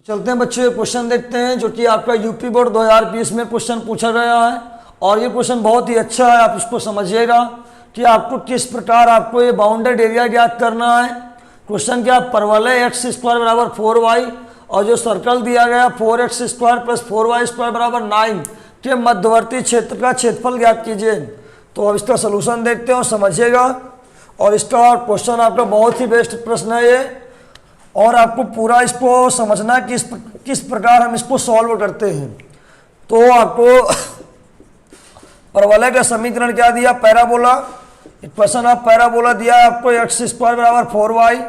चलते हैं बच्चों, क्वेश्चन देखते हैं जो कि आपका यूपी बोर्ड 2020 में क्वेश्चन पूछा गया है। और ये क्वेश्चन बहुत ही अच्छा है, आप इसको समझिएगा कि आपको किस प्रकार आपको ये बाउंडेड एरिया ज्ञात करना है। क्वेश्चन क्या, परवलय एक्स स्क्वायर बराबर 4y और जो सर्कल दिया गया 4x square plus 4y square बराबर 9 के मध्यवर्ती क्षेत्र का क्षेत्रफल ज्ञात कीजिए। तो अब इसका सोल्यूशन देखते हैं और समझिएगा। और इसका क्वेश्चन आपका बहुत ही बेस्ट प्रश्न है ये, और आपको पूरा इसको समझना है किस प्रकार हम इसको सॉल्व करते हैं। तो आपको परवलय का समीकरण क्या दिया, पैराबोला। इक्वेशन ऑफ पैराबोला दिया है आपको एक्स स्क्वायर बराबर 4y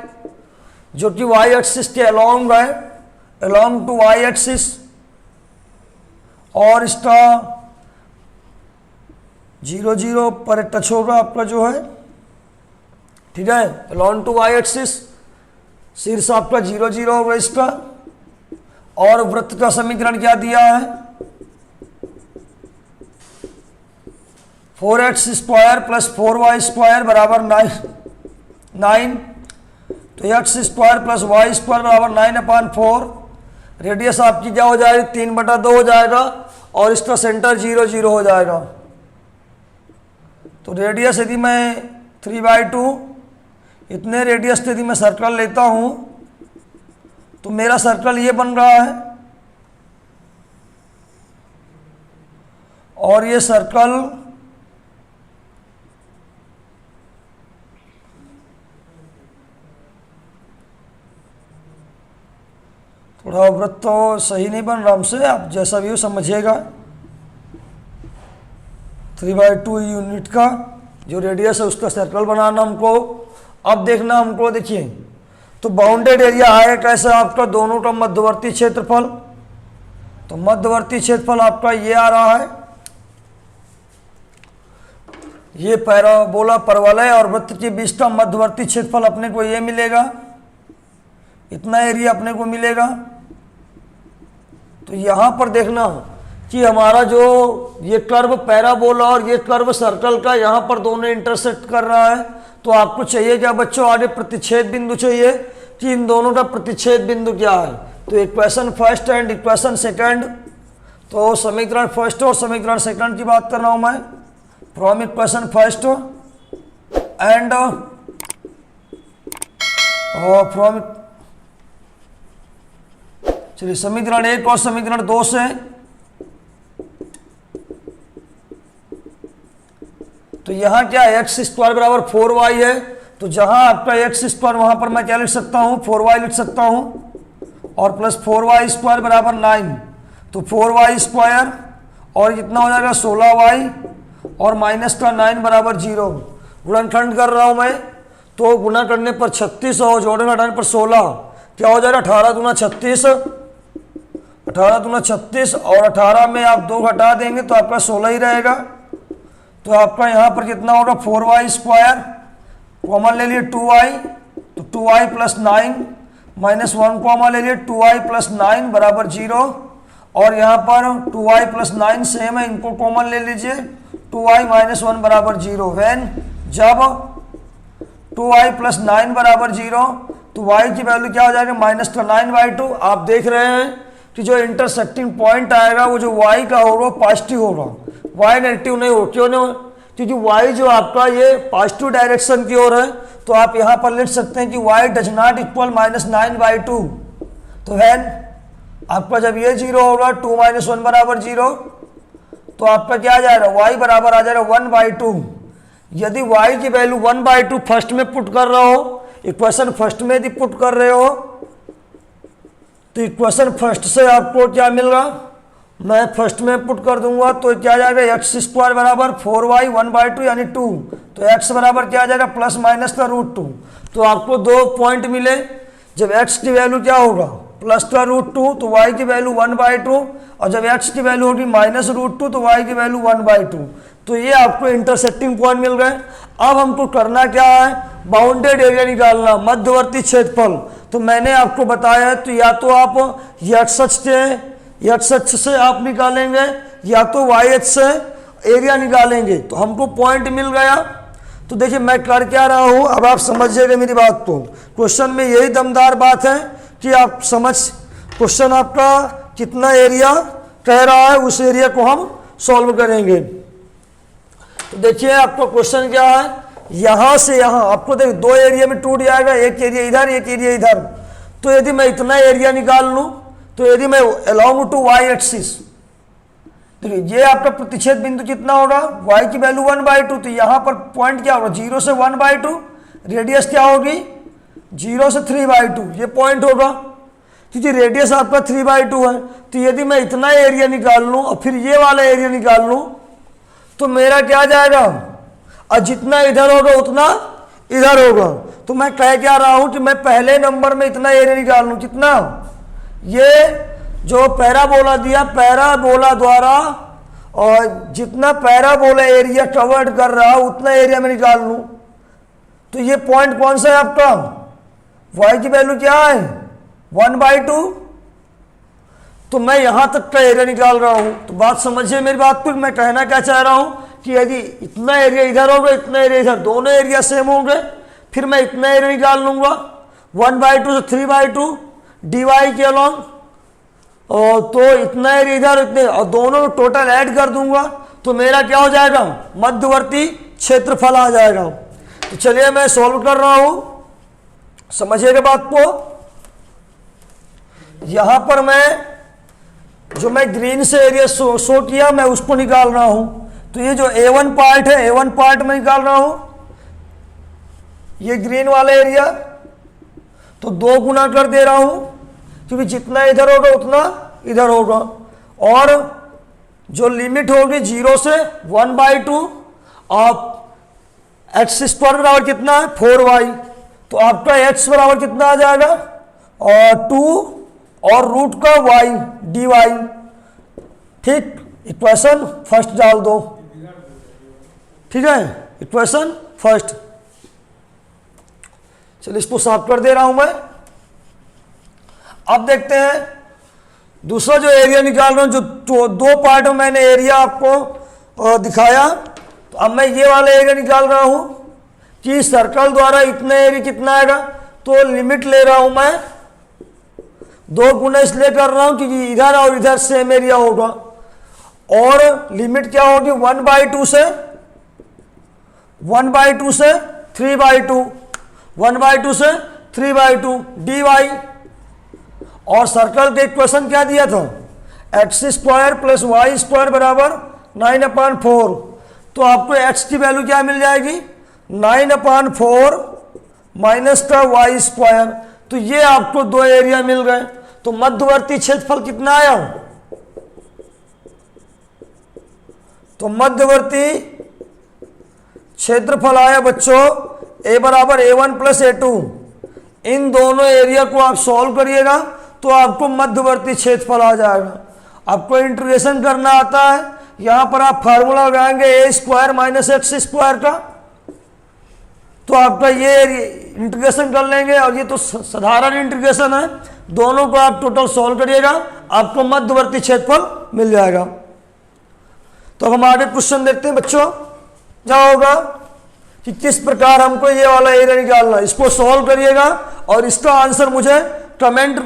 जो कि y एक्सिस के अलोंग है, अलोंग टू y एक्सिस, और इसका 0 0 पर टच होगा आपका जो है, ठीक है, अलोंग टू y एक्सिस, शीर्ष आपका 0 0 होगा इसका। और वृत्त का समीकरण क्या दिया है, 4x square plus 4y square बराबर 9। तो x square plus y square बराबर 9/4। रेडियस आपकी क्या हो जाएगी, 3/2 हो जाएगा, और इसका सेंटर 0 0 हो जाएगा। तो रेडियस यदि मैं 3/2 इतने रेडियस यदि मैं सर्कल लेता हूं तो मेरा सर्कल ये बन रहा है, और ये सर्कल थोड़ा वृत्त तो सही नहीं बन रहा हमसे, आप जैसा भी हो समझिएगा। 3/2 यूनिट का जो रेडियस है उसका सर्कल बनाना हमको। अब देखना हमको, देखिए तो बाउंडेड एरिया है कैसा आपका, दोनों का मध्यवर्ती क्षेत्रफल। तो मध्यवर्ती क्षेत्रफल आपका ये आ रहा है, ये पैराबोला परवलय और वृत्त के बीच का मध्यवर्ती क्षेत्रफल अपने को ये मिलेगा, इतना एरिया अपने को मिलेगा। तो यहां पर देखना कि हमारा जो ये कर्व पैराबोला और ये कर्व सर्कल का यहां पर दोनों इंटरसेक्ट कर रहा है। तो आपको चाहिए क्या बच्चों, आगे प्रतिच्छेद बिंदु चाहिए कि इन दोनों का प्रतिच्छेद बिंदु क्या है। तो equation first and equation second, तो समीकरण फर्स्ट और समीकरण सेकंड की बात कर रहा हूं मैं, from equation first and from, चलिए समीकरण 1 और समीकरण 2 से। तो यहां क्या है, एक्स स्क्वायर बराबर 4y है, तो जहां आपका एक्स स्क्वायर वहां पर मैं क्या लिख सकता हूं, 4y लिख सकता हूं, और प्लस 4y स्क्वायर बराबर 9। तो 4y स्क्वायर और कितना हो जाएगा 16y और माइनस का 9 बराबर 0। गुणनखंड कर रहा हूं मैं, तो गुणा करने पर 36 और जोड़ने घटाने पर 16 क्या हो जाएगा, 18 दूना 36, 18 दूना 36, और 18 में आप 2 घटा देंगे तो आपका 16 ही रहेगा। तो आपका यहाँ पर कितना होगा, 4y स्क्वायर, कॉमन ले लिए 2y, तो 2y प्लस 9 माइनस 1 कॉमन ले लिए 2y प्लस 9 बराबर 0। और यहाँ पर 2y प्लस 9 सेम है, इनको कॉमन ले लीजिए, 2y माइनस 1 बराबर 0। वैन जब 2y प्लस 9 बराबर 0 तो y की वैल्यू क्या हो जाएगा, माइनस का 9/2। आप देख रहे हैं कि जो इंटरसेक्टिंग पॉइंट आएगा वो जो y का होगा पॉजिटिव होगा, y नेगेटिव नहीं हो। क्यों नहीं, क्योंकि y जो आपका ये पॉजिटिव डायरेक्शन की ओर है। तो आप यहाँ पर लिख सकते हैं कि y does not equal minus 9/2। तो वैन आपका जब ये 0 होगा 2 - 1 बराबर 0, तो आपका क्या आ जाएगा, y बराबर आ जाएगा 1/2। यदि y की वैल्यू 1/2 फर्स्ट में पुट कर रहे हो, इक्वेशन फर्स्ट में यदि पुट कर रहे हो, तो इक्वेशन फर्स्ट से आपको क्या मिल रहा, मैं फर्स्ट में पुट कर दूंगा तो क्या आ जाएगा, एक्स स्क्वायर बराबर 4y 1/2 यानी 2। तो x बराबर क्या आ जाएगा, प्लस माइनस का √2। तो आपको 2 पॉइंट मिले, जब x की वैल्यू क्या होगा, प्लस का √2 तो y की वैल्यू 1/2, और जब x की वैल्यू होगी माइनस √2 तो y की वैल्यू 1/2। तो ये आपको इंटरसेक्टिंग पॉइंट मिल गए। अब हमको करना क्या है, बाउंडेड एरिया निकालना, मध्यवर्ती क्षेत्रफल। तो मैंने आपको बताया है, तो या तो आप x से आप निकालेंगे या तो y से एरिया निकालेंगे। तो हमको पॉइंट मिल गया। तो देखिए मैं कर क्या रहा हूं, अब आप समझिएगा मेरी बात को। क्वेश्चन में यही दमदार बात है कि आप समझ क्वेश्चन आपका कितना एरिया कह रहा है उस एरिया को हम सॉल्व करेंगे। तो देखिए आपका क्वेश्चन क्या है, यहां से यहां आपको देखिए दो एरिया में टूट जाएगा, एक एरिया इधर एक एरिया इधर। तो यदि मैं इतना एरिया निकाल लूं तो यदि मैं अलोंग टू वाई एक्सिस, देखिए ये आपका प्रतिच्छेद बिंदु कितना होगा, y की वैल्यू 1/2। तो यहां पर पॉइंट क्या होगा, 0 से 1/2, रेडियस क्या होगी 0 से 3/2, ये पॉइंट होगा क्योंकि रेडियस आपका 3/2 है। तो यदि मैं इतना एरिया निकाल लूं और फिर ये वाला एरिया निकाल लूं तो मेरा क्या जाएगा, और जितना इधर होगा उतना इधर होगा। तो मैं कह क्या रहा हूं कि मैं पहले नंबर में इतना एरिया निकाल लूं, कितना, ये जो पैराबोला दिया, पैराबोला द्वारा और जितना पैराबोला एरिया कवर्ड कर रहा है उतना एरिया में निकाल लूं। तो ये पॉइंट कौन सा है आपका, y की वैल्यू क्या है 1/2। तो मैं यहां तक का एरिया निकाल रहा हूं। तो बात समझिए मेरी बात को, मैं कहना क्या चाह रहा हूं कि यदि इतना एरिया इधर होगा इतना एरिया इधर, दोनों एरिया सेम होंगे, फिर मैं इतना एरिया निकाल लूंगा 1/2 से 3/2 dy के अलॉन्ग, और तो इतना एरिया इधर इतने, और दोनों टोटल ऐड कर दूंगा तो मेरा क्या हो जाएगा, मध्यवर्ती क्षेत्रफल आ जाएगा। तो चलिए मैं सॉल्व कर रहा हूं, समझिएगा बात को। यहां पर मैं ग्रीन से एरिया शो किया मैं उसको निकाल रहा हूं। तो ये जो A1 पार्ट है, A1 पार्ट में निकाल रहा हूं, ये ग्रीन वाला एरिया, तो 2 गुना कर दे रहा हूं क्योंकि जितना इधर होगा उतना इधर होगा। और जो लिमिट होगी 0 से 1/2 ऑफ x² बराबर कितना है 4y। तो आपका x बराबर कितना आ जाएगा, और 2 और रूट का y dy। ठीक, इक्वेशन फर्स्ट डाल दो, ठीक है, इक्वेशन फर्स्ट। चलिए इसको साफ कर दे रहा हूं मैं। अब देखते हैं दूसरा जो एरिया निकाल रहा हूं, जो 2 पार्ट में मैंने एरिया आपको दिखाया। तो अब मैं ये वाला एरिया निकाल रहा हूं कि सर्कल द्वारा इतना एरिया कितना आएगा। तो लिमिट ले रहा हूं मैं 2 गुना इसलिए कर रहा हूं क्योंकि इधर और इधर सेम एरिया होगा। और लिमिट क्या होगी 1/2 से 3/2, 1/2 से 3/2 dy। और सर्कल के इक्वेशन क्या दिया था, x² + y² बराबर 9/4। तो आपको x की वैल्यू क्या मिल जाएगी 9/4 माइनस का y²। तो ये आपको 2 एरिया मिल गए। तो मध्यवर्ती क्षेत्रफल कितना आया, तो मध्यवर्ती क्षेत्रफल आया बच्चों a बराबर A1 + A2। इन दोनों एरिया को आप सॉल्व करिएगा तो आपको मध्यवर्ती क्षेत्रफल आ जाएगा। आपको इंटीग्रेशन करना आता है, यहां पर आप फार्मूला लगाएंगे a² - x² का, तो आपका ये इंटीग्रेशन कर लेंगे। और ये तो साधारण इंटीग्रेशन है, दोनों को आप टोटल सॉल्व करिएगा, आपको मध्यवर्ती क्षेत्रफल मिल जाएगा। तो अब हम आगे क्वेश्चन देखते हैं बच्चों। क्या होगा कि किस प्रकार हमको ये वाला एरिया निकालना है, इसको सॉल्व करिएगा और इसका आंसर मुझे कमेंट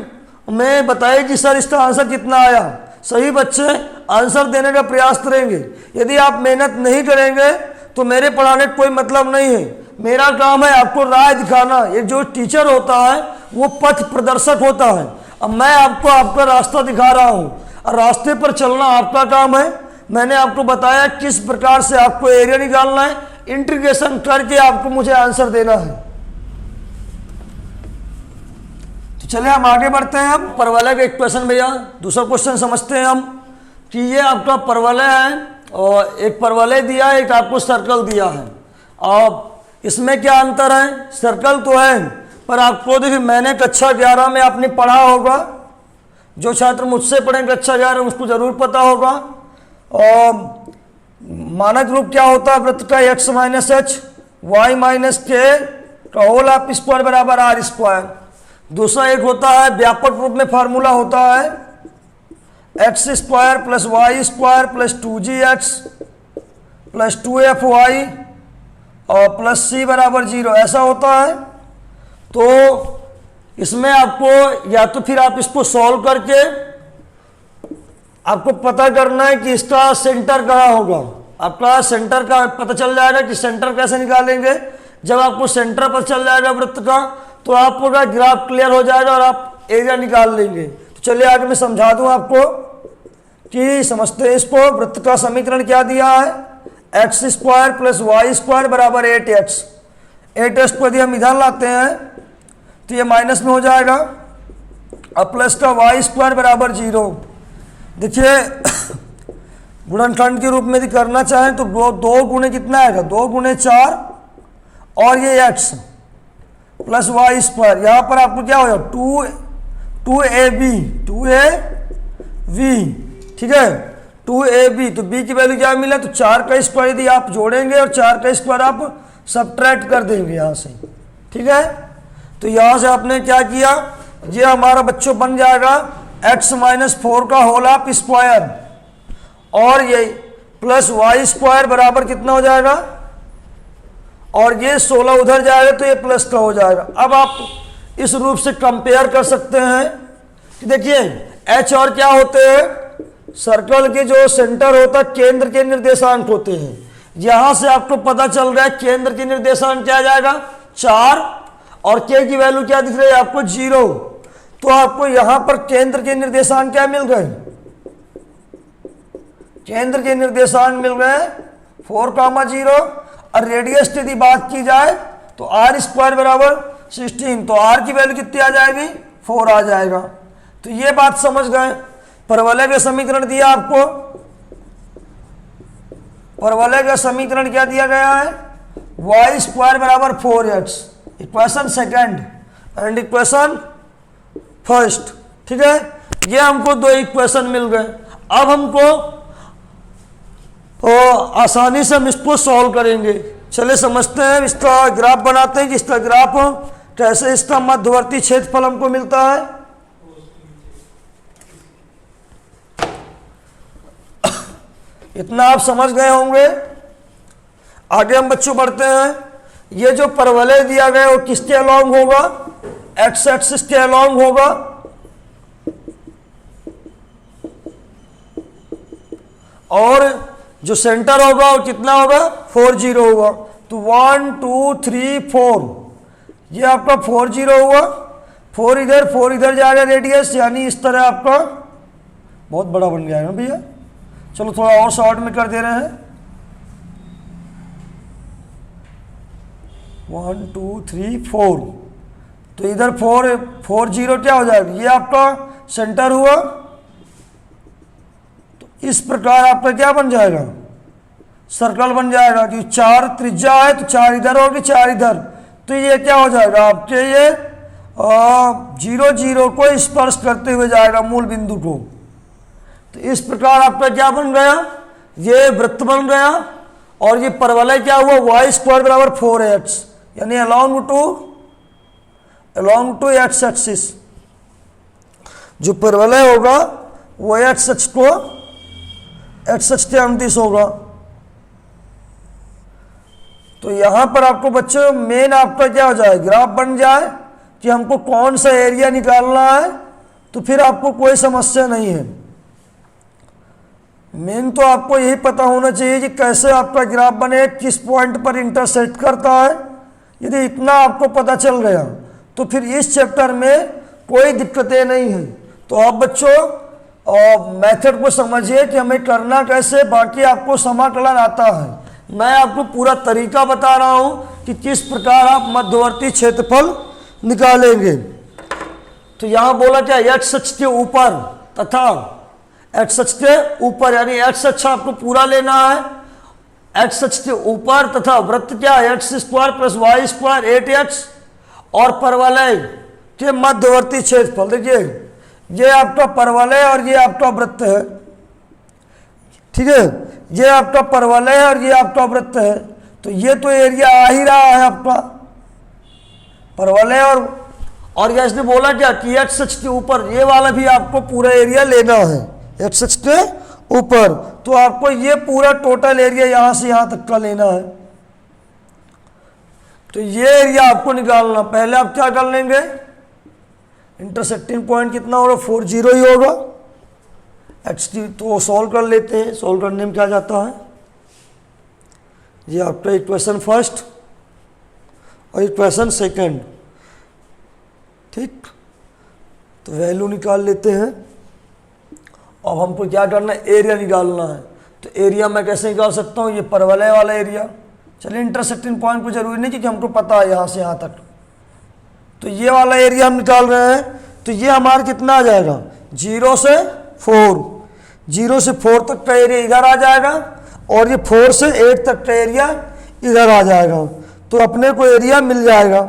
में बताइए कि सर इसका आंसर कितना आया। सही बच्चे आंसर देने का प्रयास करेंगे। यदि आप मेहनत नहीं करेंगे तो मेरे पढ़ाने का कोई मतलब नहीं है। मेरा काम है आपको राह दिखाना। ये जो टीचर होता है वो पथ प्रदर्शक होता है। अब मैं आपको आपका रास्ता दिखा रहा हूँ और रास्ते पर चलना आपका काम है। मैंने आपको बताया किस प्रकार से आपको एरिया निकालना है, इंटीग्रेशन करके आपको मुझे आंसर देना है। तो चलिए हम आगे बढ़ते हैं। अब परवलय का एक क्वेश्चन भैया, दूसरा क्वेश्चन समझते हैं हम कि ये आपका परवलय है और एक परवलय दिया है, एक आपको सर्कल दिया है। अब इसमें क्या अंतर है, सर्कल तो है पर आपको देखिए मैंने कक्षा 11 में आपने पढ़ा होगा, जो छात्र मुझसे पढ़ेंगे कक्षा 11 उसको जरूर पता होगा। और मानक रूप क्या होता है वृत्त का, x - h y - k का होल ऑफ स्क्वायर बराबर r²। दूसरा एक होता है व्यापक रूप में फार्मूला होता है x² + y² + 2gx + 2fy और +c = 0, ऐसा होता है। तो इसमें आपको या तो फिर आप इसको सॉल्व करके आपको पता करना है कि इसका सेंटर कहाँ होगा। आपका सेंटर का पता चल जाएगा कि सेंटर कैसे निकालेंगे। जब आपको सेंटर पता चल जाएगा वृत्त का तो आपका ग्राफ क्लियर हो जाएगा और आप एरिया निकाल लेंगे। तो चलिए आगे मैं समझा दूं आपको कि समझते हैं इसको। वृत्त का समीकरण क्या दिया है, x square plus y square बराबर 8x। 8x को यदि हम इधर लाते हैं तो ये माइनस में हो जाएगा और प्लस का वाई स्क्वायर बराबर 0। देखिए गुणनखंड के रूप में यदि करना चाहें तो दो गुणे कितना आएगा, 2 गुणे 4 और ये x प्लस वाई स्क्वायर। यहाँ पर आपको क्या हो जाएगा 2ab, ठीक है 2ab। तो b की वैल्यू क्या मिला, तो 4 का स्क्वायर यदि आप जोड़ेंगे और 4 का स्क्वायर आप सबट्रैक्ट कर देंगे यहाँ से, ठीक है। तो यहाँ से आपने क्या किया, ये हमारा बच्चों बन जाएगा x माइनस 4 का होल ऑफ स्क्वायर और ये प्लस वाई स्क्वायर बराबर कितना हो जाएगा, और ये 16 उधर जाएगा तो ये प्लस का हो जाएगा। अब आप इस रूप से कंपेयर कर सकते हैं कि देखिए h और क्या होते हैं, सर्कल के जो सेंटर होता है केंद्र के निर्देशांक होते हैं। यहां से आपको पता चल रहा है केंद्र के निर्देशांक क्या आ जाएगा 4 और k की वैल्यू क्या दिख रही है आपको 0। तो आपको यहां पर केंद्र के निर्देशांक क्या मिल गए, केंद्र के निर्देशांक मिल गए 4,0 और रेडियस की यदि बात की जाए तो r स्क्वायर बराबर 16। तो r की वैल्यू कितनी आ जाएगी 4 आ जाएगा। तो ये बात समझ गए। परवलय का समीकरण दिया आपको, परवलय का समीकरण क्या दिया गया है, वाई स्क्वायर बराबर 4x, equation second and equation first, ठीक है। ये हमको 2 इक्वेशन मिल गए। अब हमको आसानी से हम इसको सॉल्व करेंगे। चलिए समझते हैं, इसका ग्राफ बनाते हैं कि इसका ग्राफ कैसे इसका मध्यवर्ती क्षेत्रफल हमको मिलता है। इतना आप समझ गए होंगे। आगे हम बच्चों बढ़ते हैं। ये जो परवलय दिया गया वो किसके अलॉन्ग होगा, एक्स एक्सिस के अलॉन्ग होगा और जो सेंटर होगा वो कितना होगा 4 0 होगा। तो 1 2 3 4 ये आपका 4 0 हुआ, 4 इधर जाएगा रेडियस, यानी इस तरह आपका बहुत बड़ा बन गया है ना भैया। चलो थोड़ा और शॉर्ट में कर दे रहे हैं। 1 2 3 4 तो इधर 4 0 क्या हो जाएगा, ये आपका सेंटर हुआ। तो इस प्रकार आपका क्या बन जाएगा, सर्कल बन जाएगा। कि 4 त्रिज्या है तो 4 इधर होगी 4 इधर, तो ये क्या हो जाएगा आपके ये 0 0 को स्पर्श करते हुए जाएगा मूल बिंदु को। तो इस प्रकार आपका क्या बन गया, ये वृत्त बन गया और ये परवलय क्या हुआ वाई स्क्वायर बराबर 4x, यानी अलोंग टू एक्स एक्सिस जो परवलय होगा वो एक्स अक्ष के अनुदिश होगा। तो यहां पर आपको बच्चों मेन आपका क्या हो जाए, ग्राफ बन जाए कि हमको कौन सा एरिया निकालना है, तो फिर आपको कोई समस्या नहीं है। मेन तो आपको यही पता होना चाहिए कि कैसे आपका ग्राफ बने, किस पॉइंट पर इंटरसेक्ट करता है। यदि इतना आपको पता चल गया तो फिर इस चैप्टर में कोई दिक्कतें नहीं है। तो आप बच्चों मेथड को समझिए कि हमें करना कैसे, बाकी आपको समाकलन आता है। मैं आपको पूरा तरीका बता रहा हूं कि किस प्रकार आप मध्यवर्ती क्षेत्रफल निकालेंगे। तो यहां बोला क्या, एक्स अक्ष के ऊपर तथा एक्स अक्ष के ऊपर, यानी एक्स अक्ष आपको पूरा लेना है, एक्स अक्ष के ऊपर तथा वृत्त क्या है x square plus y square 8x और परवलय के मध्यवर्ती क्षेत्रफल। देखिए ये आपका परवलय और ये आपका वृत्त है, ठीक है, ये आपका परवलय और ये आपका वृत्त है। तो ये तो एरिया आ ही रहा है आपका परवलय और ये इसने बोला क्या कि एक्स अक्ष के ऊपर ये वाला भी आपको पूरा एरिया लेना है एक्स अक्ष के ऊपर। तो आपको ये पूरा टोटल एरिया यहां से यहां तक का लेना है। तो ये एरिया आपको निकालना, पहले आप क्या कर लेंगे, इंटरसेक्टिंग पॉइंट कितना होगा, 4 0 ही होगा। एक्स टी तो सॉल्व कर लेते हैं। सॉल्व करने में क्या जाता है, ये आपका इक्वेशन फर्स्ट और इक्वेशन सेकंड, ठीक। तो वैल्यू निकाल लेते हैं। अब हमको क्या करना है, एरिया निकालना है। तो एरिया मैं कैसे निकाल सकता हूँ, ये परवलय वाला एरिया। चलिए इंटरसेक्टिंग पॉइंट को जरूरी नहीं क्योंकि हमको पता है यहाँ से यहाँ तक, तो ये वाला एरिया हम निकाल रहे हैं। तो ये हमारा कितना आ जाएगा, 0 से 4, 0 से 4 तक का एरिया इधर आ जाएगा और ये 4 से 8 तक का एरिया इधर आ जाएगा। तो अपने को एरिया मिल जाएगा।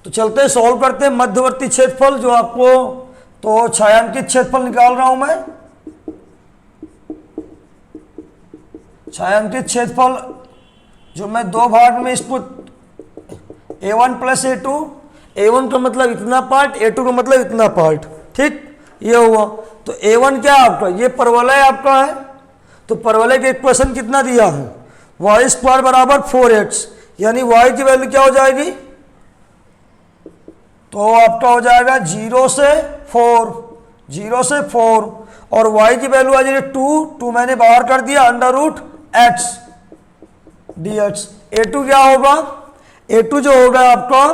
तो चलते हैं सॉल्व करते हैं मध्यवर्ती क्षेत्रफल जो आपको, तो छायांकित क्षेत्रफल निकाल रहा हूं मैं। छायांकित क्षेत्रफल जो मैं दो भाग में इसको A1 प्लस A2, A1 का मतलब इतना पार्ट, A2 का मतलब इतना पार्ट, ठीक, ये हुआ। तो A1 क्या है आपका, ये परवलय आपका है। तो परवलय के इक्वेशन कितना दिया है, वाई स्क्वायर बराबर 4x, यानी y की वैल्यू क्या हो जाएगी, तो आपका हो जाएगा 0 से 4, 0 से 4 और y की वैल्यू आ जाएगी 2 मैंने बाहर कर दिया, under root x dx। A2 क्या होगा, A2 जो होगा आपका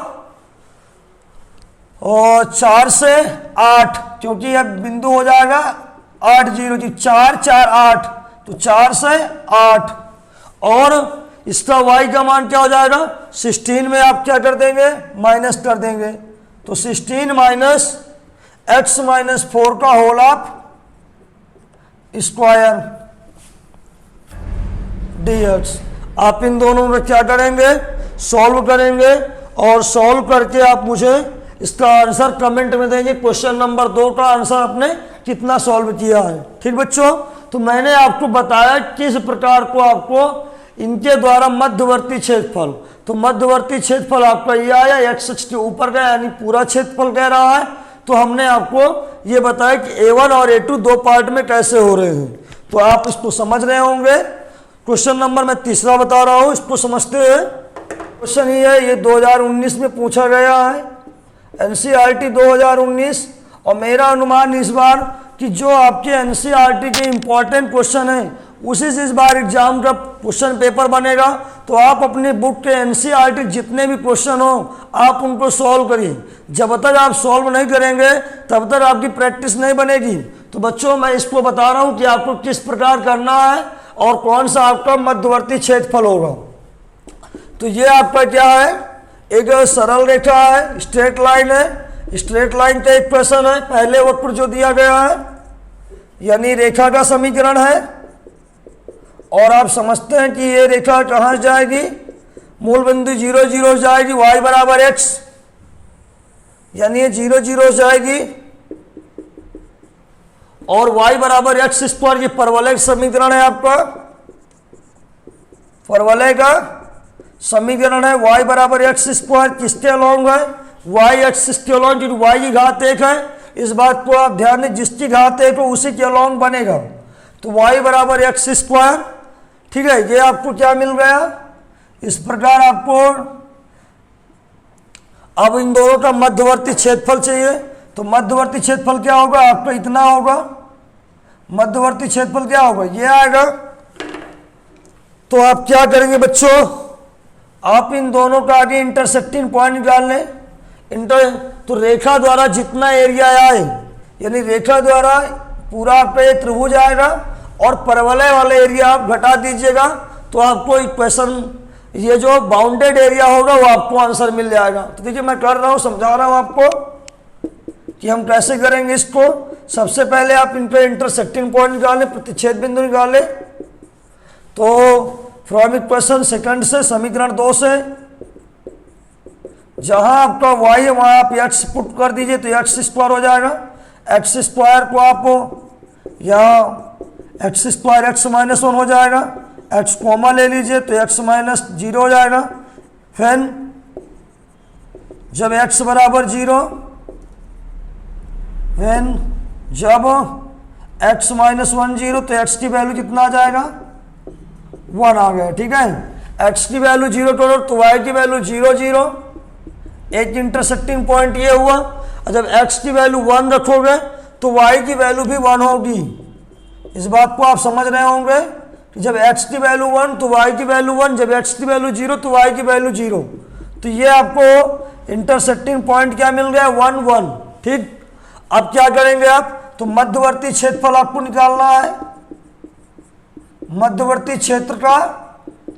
और 4 से 8, क्योंकि अब बिंदु हो जाएगा 8 0 की 4 4 8, तो 4 से 8 और इसका y का मान क्या हो जाएगा, 16 में आप क्या कर देंगे, माइनस कर देंगे। तो 16 माइनस x माइनस 4 का होल ऑफ स्क्वायर dx। आप इन दोनों में क्या करेंगे, सॉल्व करेंगे और सॉल्व करके आप मुझे इसका आंसर कमेंट में देंगे। क्वेश्चन नंबर 2 का आंसर आपने कितना सॉल्व किया है, ठीक बच्चों। तो मैंने आपको बताया किस प्रकार को आपको इनके द्वारा मध्यवर्ती क्षेत्रफल, तो मध्यवर्ती क्षेत्रफल आपका ये आया, x अक्ष के ऊपर गया यानी पूरा क्षेत्रफल कह रहा है। तो हमने आपको ये बताया कि A1 और A2 दो पार्ट में कैसे हो रहे हैं, तो आप इसको समझ रहे होंगे। क्वेश्चन नंबर मैं तीसरा बता रहा हूँ, इसको समझते हैं। क्वेश्चन ये है, ये 2019 में पूछा गया है, NCERT 2019। और मेरा अनुमान इस बार कि जो आपके NCERT के इम्पॉर्टेंट क्वेश्चन हैं उसी से इस बार एग्जाम का क्वेश्चन पेपर बनेगा। तो आप अपने बुक के NCERT जितने भी क्वेश्चन हो आप उनको सॉल्व करिए। जब तक आप सॉल्व नहीं करेंगे तब तक आपकी प्रैक्टिस नहीं बनेगी। तो बच्चों मैं इसको बता रहा हूँ कि आपको किस प्रकार करना है और कौन सा आपका मध्यवर्ती क्षेत्रफल होगा। तो ये आपका क्या है, एक सरल रेखा है, स्ट्रेट लाइन है। स्ट्रेट लाइन का इक्वेशन है पहले वक्र जो दिया गया है, यानी रेखा का समीकरण है। और आप समझते हैं कि ये रेखा कहाँ जाएगी, मूल बिंदु 0 0 जाएगी, y बराबर x, यानी ये 0 0 जाएगी और y बराबर x स्क्वायर। ये परवलय का समीकरण है आपका, परवलय का समीकरण है। y बराबर x स्क्वायर किसके अलॉन्ग है, y x के अलॉन्ग, क्योंकि y की घात 1 है। इस बात को आप ध्यान दें, जिसकी घात 1 हो उसी के अलॉन्ग बनेगा। तो y बराबर x स्क्वायर, ठीक है। ये आपको क्या मिल गया, इस प्रकार आपको अब इन दोनों का मध्यवर्ती क्षेत्रफल चाहिए। तो मध्यवर्ती क्षेत्रफल क्या होगा आपका, इतना होगा। मध्यवर्ती क्षेत्रफल क्या होगा, ये आएगा। तो आप क्या करेंगे बच्चों, आप इन दोनों का आगे इंटरसेक्टिंग पॉइंट निकाल लें। तो रेखा द्वारा जितना एरिया आए, यानी रेखा द्वारा पूरा आपका ये त्रिभुज आएगा और परवलय वाले एरिया आप घटा दीजिएगा। तो आपको इक्वेशन, ये जो बाउंडेड एरिया होगा वो आपको आंसर मिल जाएगा। तो देखिए मैं कर रहा हूँ, समझा रहा हूँ आपको कि हम कैसे करेंगे इसको। सबसे पहले आप इन पे इंटरसेक्टिंग पॉइंट निकालें, प्रतिच्छेद बिंदु निकालें। तो फ्रॉम इक्वेशन सेकंड से, समीकरण 2 से, जहां आपका y है वहां आप x पुट कर दीजिए तो x स्क्वायर हो जाएगा। x स्क्वायर को आप यहाँ x स्क्वायर x माइनस 1 हो जाएगा, x कॉमा ले लीजिए तो x माइनस 0 हो जाएगा। फिर जब x बराबर 0, फिर जब x माइनस 1 0 तो x की वैल्यू कितना आ जाएगा, 1 आ गया, ठीक है। x की वैल्यू 0 तो y की वैल्यू 0 0। एक इंटरसेक्टिंग पॉइंट ये हुआ। और जब x की वैल्यू 1 रखोगे तो y की वैल्यू भी 1 होगी। इस बात को आप समझ रहे होंगे कि जब x की वैल्यू 1 तो y की वैल्यू 1, जब x की वैल्यू 0 तो y की वैल्यू 0। तो ये आपको इंटरसेक्टिंग पॉइंट क्या मिल गया, 1 1। ठीक, अब क्या करेंगे आप, तो मध्यवर्ती क्षेत्रफल आपको निकालना है, मध्यवर्ती क्षेत्र का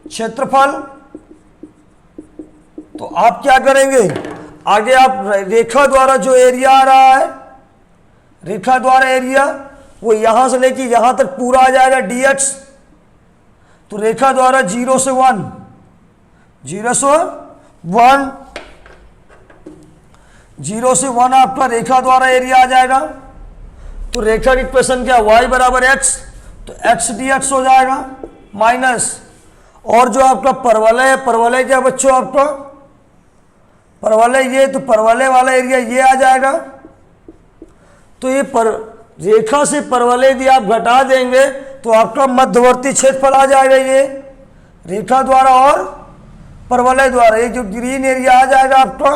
क्षेत्रफल। तो आप क्या करेंगे, आगे आप रेखा द्वारा जो एरिया आ रहा है, रेखा द्वारा एरिया वो यहां से लेके यहां तक पूरा आ जाएगा dx। तो रेखा द्वारा 0 से 1, 0 से 1, 0 से 1 आपका रेखा द्वारा एरिया आ जाएगा। तो रेखा की इक्वेशन क्या, y बराबर x, तो x dx हो जाएगा माइनस, और जो आपका परवलय है, परवलय क्या बच्चों आपका, परवलय ये, तो परवलय वाला एरिया ये आ जाएगा। तो ये रेखा से परवलय यदि आप घटा देंगे तो आपका मध्यवर्ती क्षेत्रफल आ जाएगा, ये रेखा द्वारा और परवलय द्वारा, ये जो ग्रीन एरिया आ जाएगा आपका।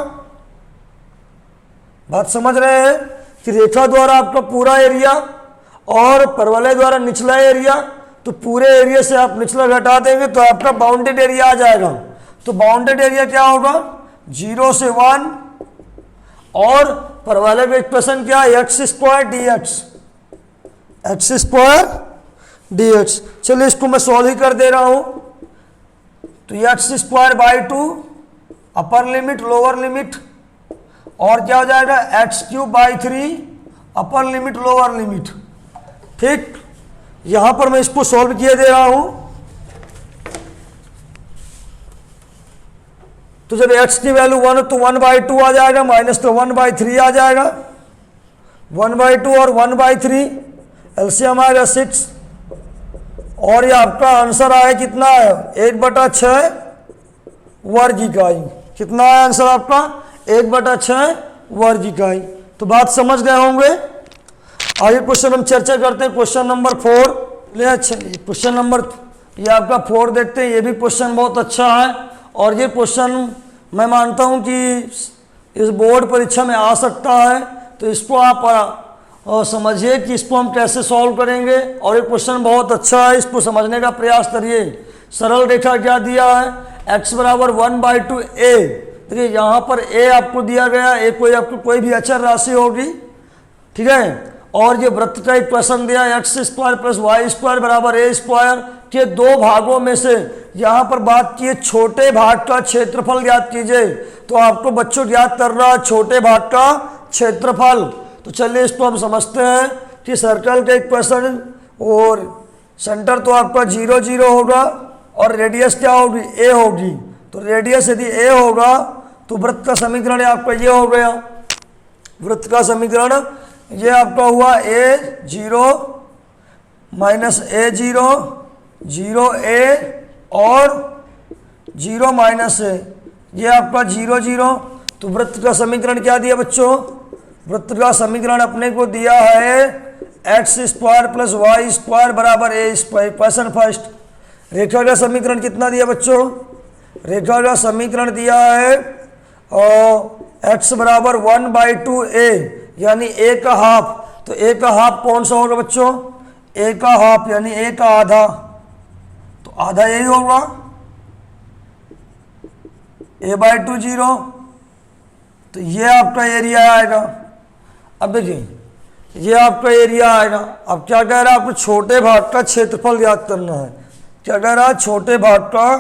बात समझ रहे हैं कि रेखा द्वारा आपका पूरा एरिया और परवलय द्वारा निचला एरिया, तो पूरे एरिया से आप निचला घटा देंगे तो आपका बाउंडेड एरिया आ जाएगा। तो बाउंडेड एरिया क्या होगा, 0 से 1, और परवलय का इक्वेशन क्या है, x square dx, x square dx। चलिए इसको मैं सॉल्व ही कर दे रहा हूं। तो x square by 2 upper limit lower limit, और क्या हो जाएगा x cube by 3 upper limit lower limit. ठीक, यहां पर मैं इसको सॉल्व किए दे रहा हूं। तो जब x की वैल्यू 1 तो 1/2 आ जाएगा, माइनस तो 1/3 आ जाएगा, 1/2 और 1/3 एलसीएम आएगा 6, और ये आपका आंसर आया कितना है, 1/6 वर्ग इकाई। कितना है आंसर आपका, 1/6 वर्ग इकाई। तो बात समझ गए होंगे। आगे क्वेश्चन हम चर्चा करते हैं, क्वेश्चन नंबर 4 ले। अच्छा, क्वेश्चन नंबर ये आपका 4 देखते हैं। ये भी क्वेश्चन बहुत अच्छा है, और ये क्वेश्चन मैं मानता हूं कि इस बोर्ड परीक्षा में आ सकता है। तो इसको आप समझिए कि इसको हम कैसे सॉल्व करेंगे, और ये क्वेश्चन बहुत अच्छा है, इसको समझने का प्रयास करिए। सरल रेखा क्या दिया है, x बराबर 1/2 a। देखिए यहाँ पर a आपको दिया गया, a कोई आपको कोई भी अचर राशि होगी, ठीक है। और ये वृत्त का इक्वेशन दिया है, x square plus y square बराबर a स्क्वायर के 2 भागों में से यहाँ पर बात की छोटे भाग का क्षेत्रफल ज्ञात कीजिए। तो आपको बच्चों ज्ञात कर रहा है छोटे भाग का क्षेत्रफल। तो चलिए इसको हम समझते हैं कि सर्कल का इक्वेशन, और सेंटर तो आपका 0 0 होगा, और रेडियस क्या होगी, a होगी। तो रेडियस यदि a होगा तो वृत्त का समीकरण आपका ये हो गया, वृत्त का समीकरण ये आपका हुआ a0 माइनस a0, 0a और 0 माइनस a, ये आपका 0 0। तो वृत्त का समीकरण क्या दिया बच्चों, वृत्त का समीकरण अपने को दिया है x square plus y square बराबर a स्क्वायर। क्वेश्चन फर्स्ट, रेखा का समीकरण कितना दिया बच्चों, रेखा का समीकरण दिया है x बराबर 1/2 a, यानी a का हाफ। तो a का हाफ कौन सा होगा बच्चों, a का हाफ यानी a का आधा, तो आधा यही होगा a/2 0। तो ये आपका एरिया आएगा। अब देखिए ये आपका एरिया आएगा। अब क्या कह रहा है, आपको छोटे भाग का क्षेत्रफल ज्ञात करना है। क्या कह रहा है, छोटे भाग का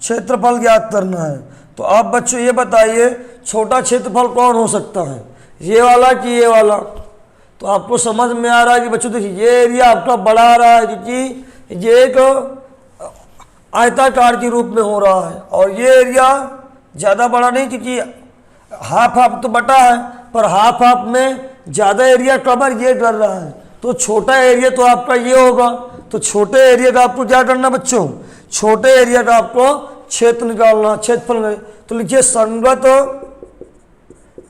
क्षेत्रफल ज्ञात करना है। तो आप बच्चों ये बताइए छोटा क्षेत्रफल कौन हो सकता है, ये वाला कि ये वाला। तो आपको समझ में आ रहा है कि बच्चों देखिए ये एरिया आपका बड़ा आ रहा है, क्योंकि ये एक आयताकार के रूप में हो रहा है, और ये एरिया ज़्यादा बड़ा नहीं, क्योंकि हाफ हाफ तो बटा है, पर हाफ हाफ में ज़्यादा एरिया कवर ये कर रहा है। तो छोटा एरिया तो आपका ये होगा। तो छोटे एरिया का आपको क्या करना बच्चों, छोटे एरिया का आपको क्षेत्र निकालना, क्षेत्रफल। तो लिखिए संगत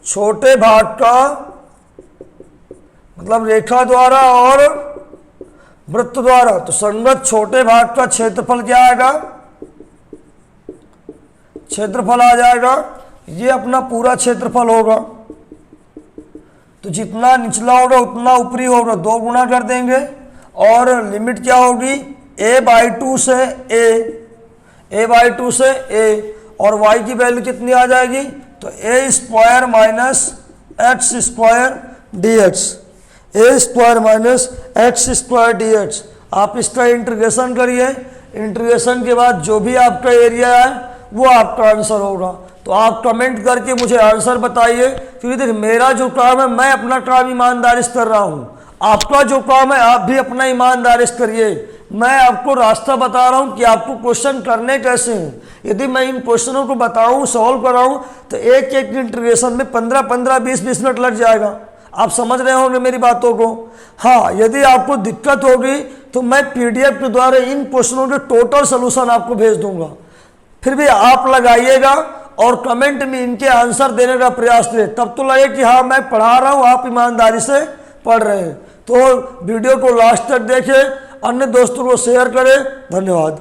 छोटे भाग का, मतलब रेखा द्वारा और वृत्त द्वारा, तो संगत छोटे भाग का क्षेत्रफल क्या आएगा, क्षेत्रफल आ जाएगा। ये अपना पूरा क्षेत्रफल होगा, तो जितना निचला होगा उतना ऊपरी होगा, 2 गुना कर देंगे और लिमिट क्या होगी a/2 से a/2 से a, और y की वैल्यू कितनी आ जाएगी, तो a² minus x² dx, a² minus x² dx। आप इसका इंटीग्रेशन करिए, इंटीग्रेशन के बाद जो भी आपका एरिया है वो आपका आंसर होगा। तो आप कमेंट करके मुझे आंसर बताइए, क्योंकि देखिए मेरा जो काम है मैं अपना काम ईमानदारी से कर रहा हूँ, आपका जो काम है आप भी अपना ईमानदारी से करिए। मैं आपको रास्ता बता रहा हूँ कि आपको क्वेश्चन करने कैसे हैं। यदि मैं इन क्वेश्चनों को बताऊँ, सॉल्व कराऊँ, तो एक एक इंटीग्रेशन में 15-15, 20-20 मिनट लग जाएगा। आप समझ रहे होंगे मेरी बातों को। हाँ, यदि आपको दिक्कत होगी तो मैं PDF के द्वारा इन क्वेश्चनों के टोटल सोल्यूशन आपको भेज दूंगा। फिर भी आप लगाइएगा और कमेंट में इनके आंसर देने का प्रयास करें, तब तो लगे कि हाँ मैं पढ़ा रहा हूँ, आप ईमानदारी से पढ़ रहे हैं। तो वीडियो को लास्ट तक देखें, अन्य दोस्तों को शेयर करें। धन्यवाद।